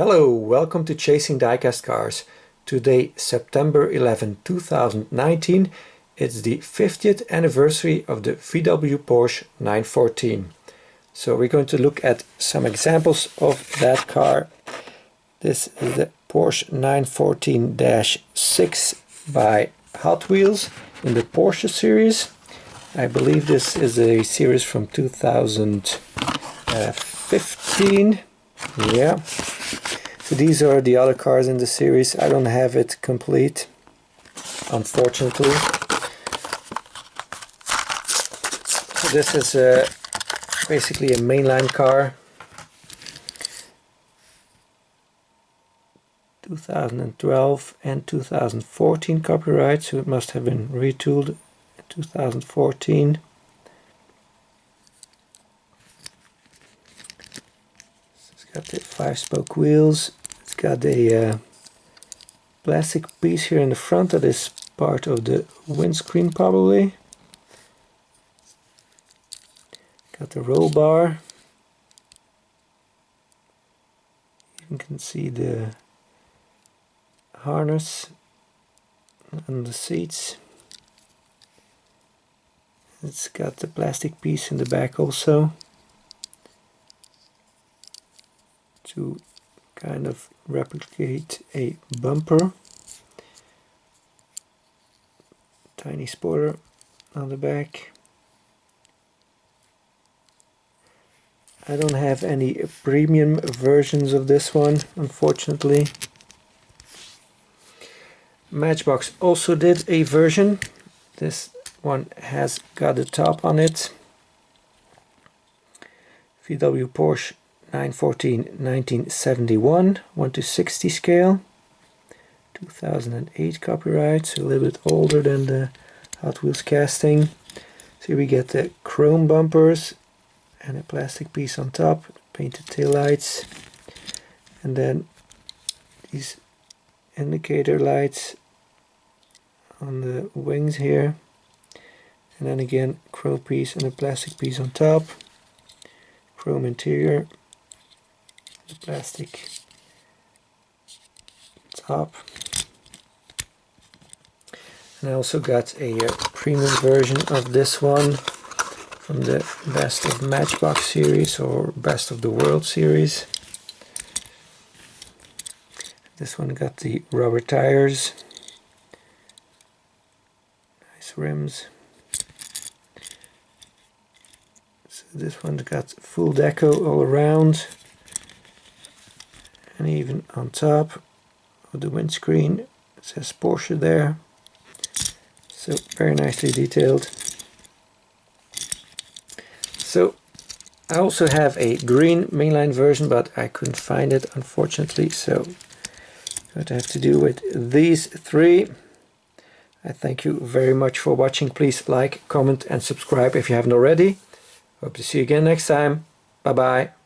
Hello, welcome to Chasing Diecast Cars. Today, September 11, 2019. It's the 50th anniversary of the VW Porsche 914. So we're going to look at some examples of that car. This is the Porsche 914-6 by Hot Wheels in the Porsche series. I believe this is a series from 2015. Yeah. So these are the other cars in the series. I don't have it complete, unfortunately. So this is basically a mainline car. 2012 and 2014 copyright, so it must have been retooled in 2014. It's got the 5-spoke wheels. It's got a plastic piece here in the front that is part of the windscreen probably. Got the roll bar. You can see the harness on the seats. It's got the plastic piece in the back also to kind of replicate a bumper. Tiny spoiler on the back. I don't have any premium versions of this one, unfortunately. Matchbox also did a version. This one has got a top on it. VW Porsche 914 1971 1:60 scale, 2008 copyright, so a little bit older than the Hot Wheels casting. So here we get the chrome bumpers and a plastic piece on top, painted taillights, and then these indicator lights on the wings here, and then again chrome piece and a plastic piece on top, chrome interior, the plastic top. And I also got a premium version of this one from the Best of Matchbox series or Best of the World series. This one got the rubber tires, nice rims. So this one got full deco all around, and even on top of the windscreen it says Porsche there. So very nicely detailed. So I also have a green mainline version, but I couldn't find it unfortunately, so what I have to do with these three. I thank you very much for watching. Please like, comment and subscribe if you haven't already. Hope to see you again next time. Bye bye.